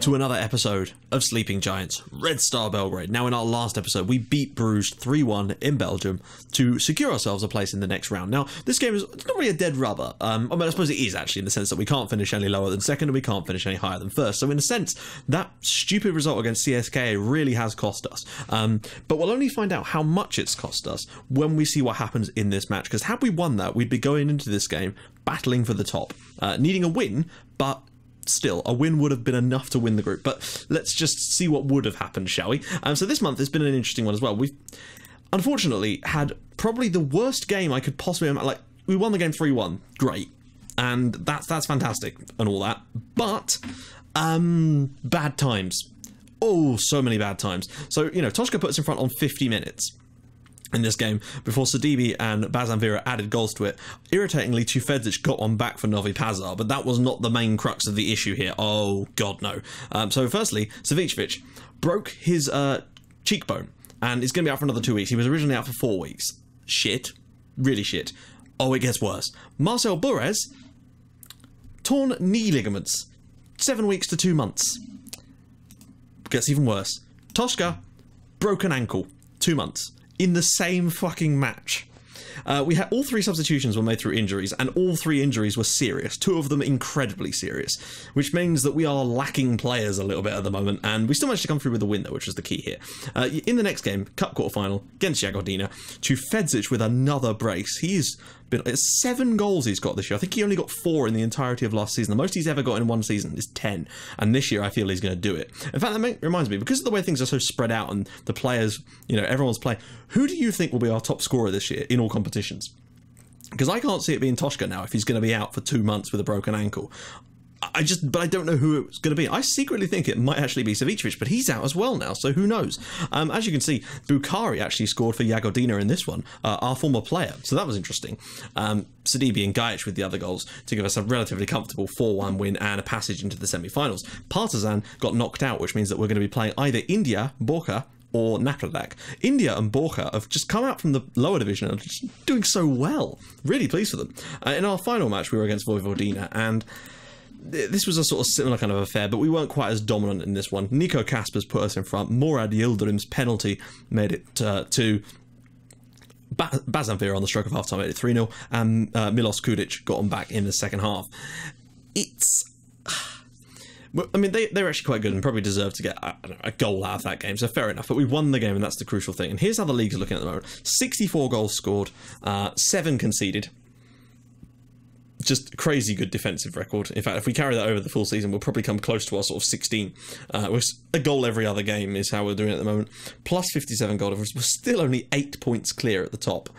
to another episode of Sleeping Giants, Red Star Belgrade. Now, in our last episode, we beat Bruges 3-1 in Belgium to secure ourselves a place in the next round. Now, this game is not really a dead rubber. I mean, I suppose it is actually, in the sense that we can't finish any lower than second and we can't finish any higher than first. So in a sense, that stupid result against CSKA really has cost us. But we'll only find out how much it's cost us when we see what happens in this match. Because had we won that, we'd be going into this game battling for the top, needing a win, but still, a win would have been enough to win the group. But let's just see what would have happened, shall we? So this month has been an interesting one as well. We've unfortunately had probably the worst game I could possibly imagine. Like, we won the game 3-1, great, and that's fantastic and all that. But bad times. Oh, so many bad times. So, you know, Toshka put us in front on 50 minutes in this game before Sidibe and Bazanvira added goals to it. Irritatingly, Tufedzic got one back for Novi Pazar, but that was not the main crux of the issue here. Oh, God, no. So firstly, Savicevic broke his cheekbone and is going to be out for another 2 weeks. He was originally out for 4 weeks. Shit. Really shit. Oh, it gets worse. Marcel Burez, torn knee ligaments. 7 weeks to 2 months. Gets even worse. Toshka, broken ankle. 2 months. In the same fucking match. We had all 3 substitutions were made through injuries, and all 3 injuries were serious. 2 of them incredibly serious, which means that we are lacking players a little bit at the moment, and we still managed to come through with a win, though, which was the key here. In the next game, Cup quarterfinal against Jagodina, Tufedzic with another brace. He's been 7 goals he's got this year. I think he only got 4 in the entirety of last season. The most he's ever got in one season is 10, and this year I feel he's going to do it. In fact, that reminds me, because of the way things are so spread out and the players, you know, everyone's playing, who do you think will be our top scorer this year in all competitions? Because I can't see it being Toshka now if he's going to be out for 2 months with a broken ankle. But I don't know who it's going to be. I secretly think it might actually be Savicevic, but he's out as well now, so who knows? As you can see, Bukhari actually scored for Jagodina in this one, our former player, so that was interesting. Sidibe and Gajic with the other goals to give us a relatively comfortable 4-1 win and a passage into the semi-finals. Partizan got knocked out, which means that we're going to be playing either India, Borca, or Napredak. India and Borca have just come out from the lower division and are just doing so well. Really pleased for them. In our final match, we were against Vojvodina, and this was a sort of similar kind of affair, but we weren't quite as dominant in this one. Nico Kaspers put us in front. Morad Yildirim's penalty made it to Bazanvira on the stroke of half-time, made it 3-0, and Milos Kudic got on back in the second half. I mean, they're actually quite good and probably deserve to get a goal out of that game, so fair enough. But we won the game, and that's the crucial thing. And here's how the league's looking at the moment. 64 goals scored, 7 conceded. Just crazy good defensive record. In fact, if we carry that over the full season, we'll probably come close to our sort of 16. A goal every other game is how we're doing at the moment. Plus 57 goal difference. We're still only 8 points clear at the top.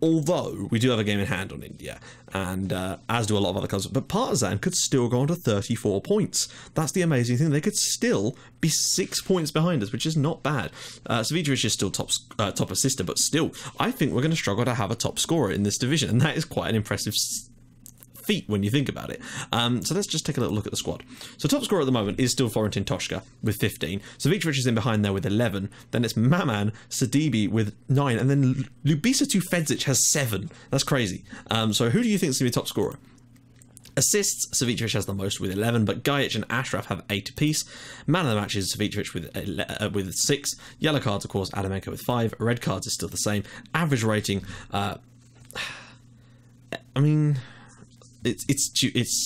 Although we do have a game in hand on India, and as do a lot of other clubs. But Partizan could still go on to 34 points. That's the amazing thing. They could still be 6 points behind us, which is not bad. Savicevic is still top assister, but still, I think we're going to struggle to have a top scorer in this division, and that is quite an impressive feat when you think about it. So let's just take a little look at the squad. So top scorer at the moment is still Florentin Toshka with 15. Savicevic is in behind there with 11. Then it's Maman Sidibe with 9, and then Ljubisa Tufedzic has 7. That's crazy. So who do you think is going to be top scorer? Assists, Savicevic has the most with 11, but Gajic and Ashraf have 8 apiece. Man of the match is Savicevic with 6. Yellow cards, of course, Adamenko with 5. Red cards is still the same. Average rating, I mean, it's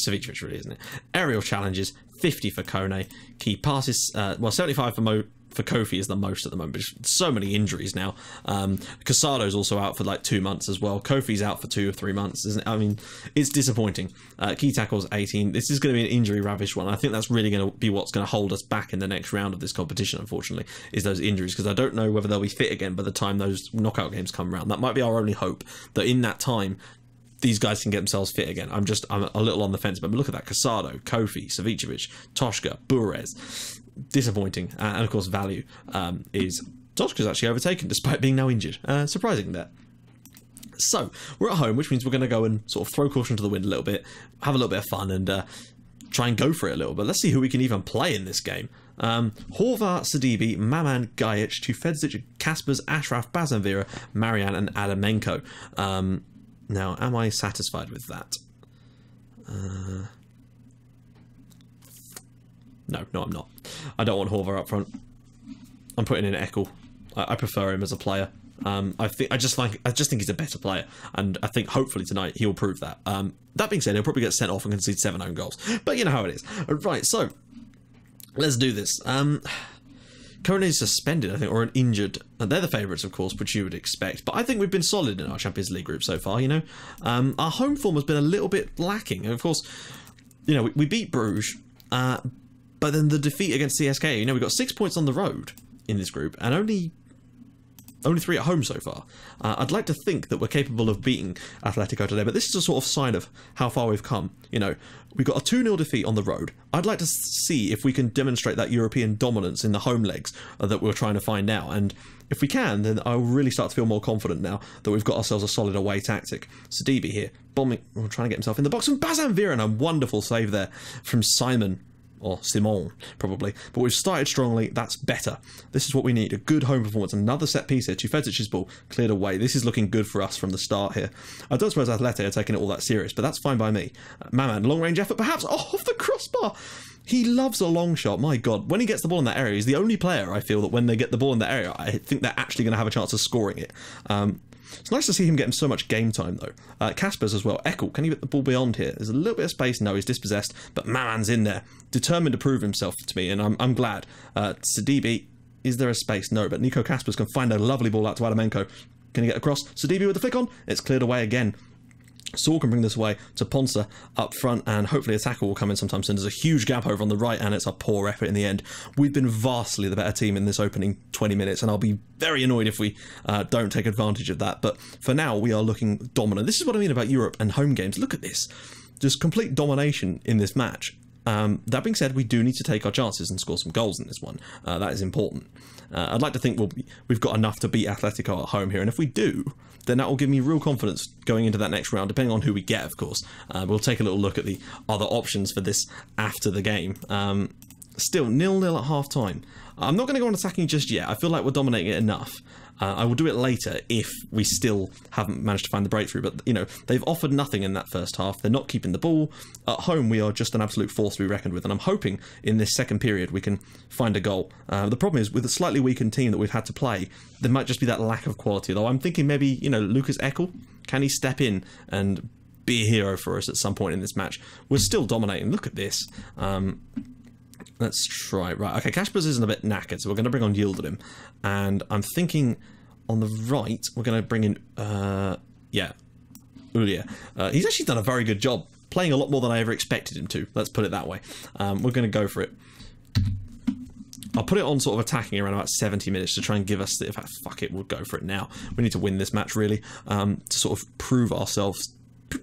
Savicevic, really, isn't it? Aerial challenges, 50 for Kone. Key passes, 75 for Kofi is the most at the moment. But so many injuries now. Casado's also out for like 2 months as well. Kofi's out for 2 or 3 months, isn't it? I mean, it's disappointing. Key tackles, 18. This is going to be an injury-ravished one. I think that's really going to be what's going to hold us back in the next round of this competition, unfortunately, is those injuries, because I don't know whether they'll be fit again by the time those knockout games come around. That might be our only hope, that in that time, these guys can get themselves fit again. I'm a little on the fence, but look at that. Casado, Kofi, Savicevic, Toshka, Burez. Disappointing. And of course, value is Toshka's actually overtaken despite being now injured. Surprising there. So, we're at home, which means we're going to go and sort of throw caution to the wind a little bit, have a little bit of fun, and try and go for it a little bit. Let's see who we can even play in this game. Horvar, Sidibe, Maman, Gajic, Tufedzic, Kaspers, Ashraf, Bazanvira, Marian, and Adamenko. Now, am I satisfied with that? No, I'm not. I don't want Horvath up front. I'm putting in Eckel. I prefer him as a player. I just think he's a better player, and I think hopefully tonight he'll prove that. That being said, he'll probably get sent off and concede 7 own goals, but you know how it is. Right, so let's do this. Kone is suspended, I think, or an injured. They're the favourites, of course, which you would expect. But I think we've been solid in our Champions League group so far. You know, our home form has been a little bit lacking, and of course, you know, we beat Bruges, but then the defeat against CSKA. You know, we got 6 points on the road in this group, and only 3 at home so far. I'd like to think that we're capable of beating Atletico today, but this is a sort of sign of how far we've come. You know, we got a 2-0 defeat on the road. I'd like to see if we can demonstrate that European dominance in the home legs that we're trying to find now. And if we can, then I'll really start to feel more confident now that we've got ourselves a solid away tactic. Sidibe here, bombing, trying to get himself in the box. And Bazan Viran, a wonderful save there from Simon. Or Simon, probably. But we've started strongly. That's better. This is what we need. A good home performance. Another set piece here. Tufedzic's ball cleared away. This is looking good for us from the start here. I don't suppose Atletico are taking it all that serious, but that's fine by me. Maman, long-range effort, perhaps. Oh, off the crossbar. He loves a long shot. My God. When he gets the ball in that area, he's the only player, I feel, that when they get the ball in that area, I think they're actually going to have a chance of scoring it. It's nice to see him getting so much game time, though. Kasper's as well. Eckel, can he get the ball beyond here? There's a little bit of space. No, he's dispossessed, but Maman's in there, determined to prove himself to me, and I'm glad. Sidibe, is there a space? No, but Nico Kaspers can find a lovely ball out to Adamenko. Can he get across? Sidibe with the flick on. It's cleared away again. Saul can bring this away to Ponce up front, and hopefully a tackle will come in sometime soon. There's a huge gap over on the right, and it's a poor effort in the end. We've been vastly the better team in this opening 20 minutes, and I'll be very annoyed if we don't take advantage of that. But for now, we are looking dominant. This is what I mean about Europe and home games. Look at this. Just complete domination in this match. That being said, we do need to take our chances and score some goals in this one. That is important. I'd like to think we've got enough to beat Atletico at home here, and if we do, then that will give me real confidence going into that next round, depending on who we get, of course. We'll take a little look at the other options for this after the game. Still, 0-0 at half-time. I'm not going to go on attacking just yet. I feel like we're dominating it enough. I will do it later if we still haven't managed to find the breakthrough. But, you know, they've offered nothing in that first half. They're not keeping the ball. At home, we are just an absolute force to be reckoned with. And I'm hoping in this second period we can find a goal. The problem is, with a slightly weakened team that we've had to play, there might just be that lack of quality. Though I'm thinking maybe, you know, Lucas Eckel, can he step in and be a hero for us at some point in this match? We're still dominating. Look at this. Let's try. Right, okay, Kaspers isn't a bit knackered, so we're going to bring on Yildirim. And I'm thinking on the right, we're going to bring in, Ulia. He's actually done a very good job, playing a lot more than I ever expected him to. Let's put it that way. We're going to go for it. I'll put it on sort of attacking around about 70 minutes to try and give us, in fact, fuck it, we'll go for it now. We need to win this match, really, to sort of prove ourselves.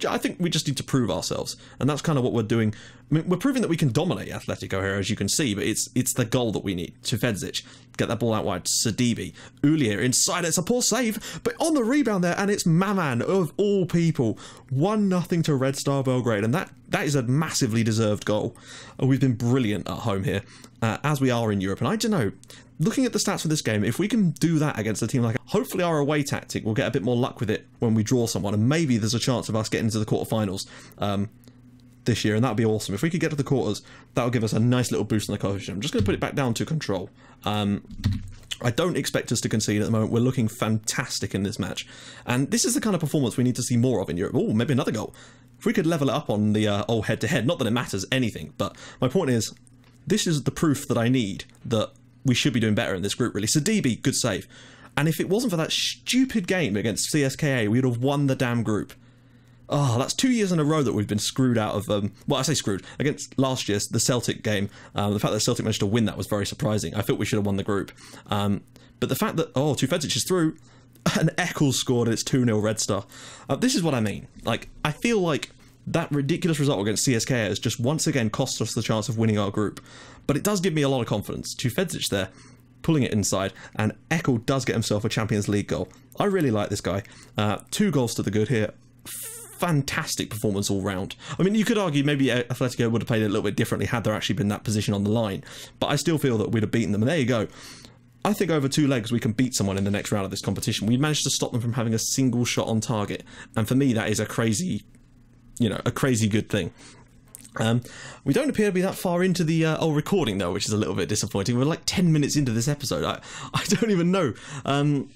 I think we just need to prove ourselves, and that's kind of what we're doing. I mean, we're proving that we can dominate Atletico here, as you can see, but it's the goal that we need. Tufedzic, get that ball out wide. Sidibe, Ulia inside. It's a poor save, but on the rebound there, and it's Maman of all people. 1-0 to Red Star Belgrade, and that is a massively deserved goal. We've been brilliant at home here, as we are in Europe, and I don't know. Looking at the stats for this game, if we can do that against a team like, hopefully our away tactic will get a bit more luck with it when we draw someone, and maybe there's a chance of us getting to the quarterfinals this year, and that would be awesome. If we could get to the quarters, that will give us a nice little boost in the coefficient. I'm just going to put it back down to control. I don't expect us to concede at the moment. We're looking fantastic in this match, and this is the kind of performance we need to see more of in Europe. Oh, maybe another goal. If we could level it up on the old head-to-head, not that it matters anything, but my point is, this is the proof that I need that we should be doing better in this group, really. Sidibe, good save. And if it wasn't for that stupid game against CSKA, we would have won the damn group. Oh, that's 2 years in a row that we've been screwed out of, well, I say screwed, against last year's, the Celtic game. The fact that Celtic managed to win that was very surprising. I felt we should have won the group. But the fact that, Tufedzic is through, and Eckel scored, and it's 2-0 Red Star. This is what I mean. Like, I feel like that ridiculous result against CSKA has just once again cost us the chance of winning our group. But it does give me a lot of confidence. Tufedzic there, pulling it inside, and Eckel does get himself a Champions League goal. I really like this guy. 2 goals to the good here. Fantastic performance all round. I mean, you could argue maybe Atletico would have played it a little bit differently had there actually been that position on the line, but I still feel that we'd have beaten them, and there you go. I think over 2 legs we can beat someone in the next round of this competition. We managed to stop them from having a single shot on target, and for me that is a crazy, a crazy good thing. We don't appear to be that far into the old recording though, which is a little bit disappointing. We're like 10 minutes into this episode. I don't even know.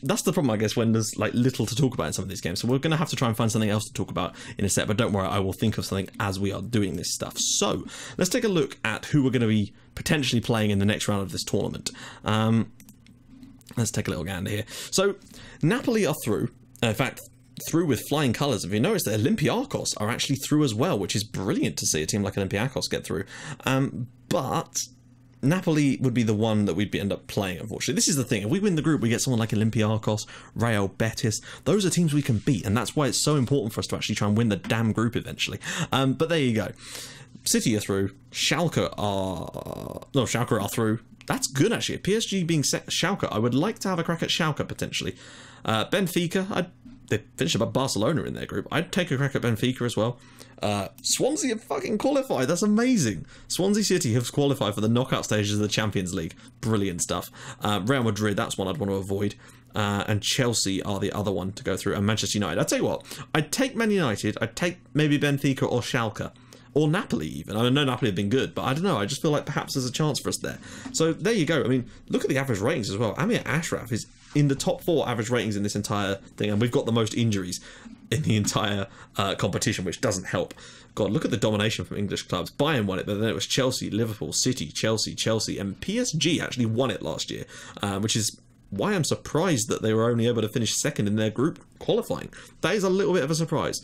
That's the problem, I guess, when there's like little to talk about in some of these games. So we're going to have to try and find something else to talk about in a sec, but don't worry, I will think of something as we are doing this stuff. So let's take a look at who we're going to be potentially playing in the next round of this tournament. Let's take a little gander here. So Napoli are through. In fact, through with flying colours. If you notice that Olympiacos are actually through as well, which is brilliant to see a team like Olympiacos get through. But Napoli would be the one that we'd end up playing, unfortunately. This is the thing. If we win the group, we get someone like Olympiacos, Real Betis. Those are teams we can beat, and that's why it's so important for us to actually try and win the damn group eventually. But there you go. City are through. Schalke are through. That's good, actually. PSG being Schalke, I would like to have a crack at Schalke, potentially. Benfica, they finished above Barcelona in their group. I'd take a crack at Benfica as well. Swansea have fucking qualified. That's amazing. Swansea City have qualified for the knockout stages of the Champions League. Brilliant stuff. Real Madrid, that's one I'd want to avoid. And Chelsea are the other one to go through. And Manchester United. I'll tell you what. I'd take Man United. I'd take maybe Benfica or Schalke. Or Napoli even. I know Napoli have been good, but I don't know. I just feel like perhaps there's a chance for us there. So there you go. I mean, look at the average ratings as well. Amir Ashraf is in the top 4 average ratings in this entire thing, and we've got the most injuries in the entire competition, which doesn't help. God, look at the domination from English clubs. Bayern won it, but then it was Chelsea, Liverpool, City, Chelsea, and PSG actually won it last year, which is why I'm surprised that they were only able to finish second in their group qualifying. That is a little bit of a surprise.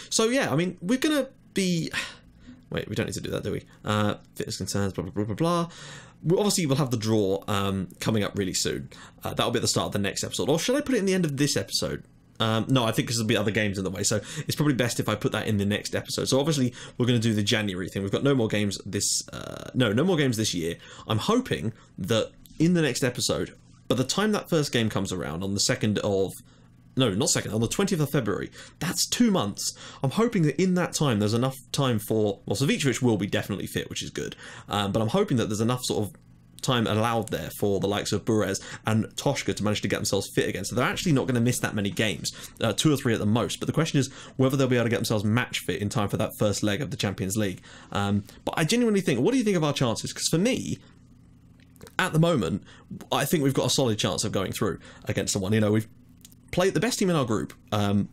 So yeah, I mean, we're going to be... Wait, we don't need to do that, do we? Fitness concerns, blah, blah, blah, blah, blah. Obviously, we'll have the draw coming up really soon. That'll be at the start of the next episode. Or should I put it in the end of this episode? No, I think because there'll be other games in the way, so it's probably best if I put that in the next episode. So obviously, we're going to do the January thing. We've got no more games this... no more games this year. I'm hoping that in the next episode, by the time that first game comes around on the 2nd of... No, not 2nd, on the 20th of February. That's 2 months. I'm hoping that in that time there's enough time for... Well, Savicevic will be definitely fit, which is good. But I'm hoping that there's enough sort of time allowed there for the likes of Burez and Toshka to manage to get themselves fit again. So they're actually not going to miss that many games. 2 or 3 at the most. But the question is whether they'll be able to get themselves match fit in time for that first leg of the Champions League. But I genuinely think... What do you think of our chances? Because for me... At the moment, I think we've got a solid chance of going through against someone. You know, we've played the best team in our group,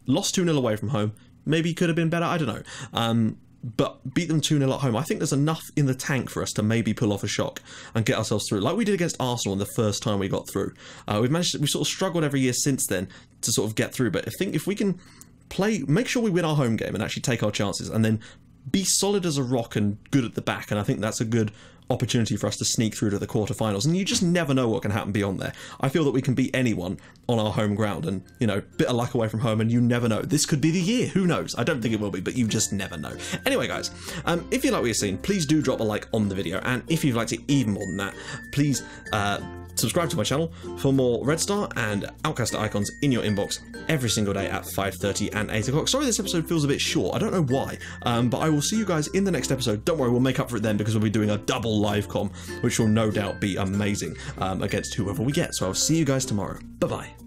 lost 2-0 away from home, maybe could have been better, I don't know, but beat them 2-0 at home. I think there's enough in the tank for us to maybe pull off a shock and get ourselves through, like we did against Arsenal in the first time we got through. We've sort of struggled every year since then to sort of get through, but I think if we can make sure we win our home game and actually take our chances and then be solid as a rock and good at the back, and I think that's a good opportunity for us to sneak through to the quarterfinals, and you just never know what can happen beyond there. I feel that we can beat anyone on our home ground, and you know, bit of luck away from home, and you never know. This could be the year. Who knows? I don't think it will be, but you just never know. Anyway, guys, if you like what you're seeing, please do drop a like on the video, and if you'd liked it even more than that, please subscribe to my channel for more Red Star and Outcaster icons in your inbox every single day at 5:30 and 8 o'clock. Sorry this episode feels a bit short, I don't know why, but I will see you guys in the next episode. Don't worry, we'll make up for it then, because we'll be doing a double live com, which will no doubt be amazing against whoever we get. So I'll see you guys tomorrow. Bye-bye.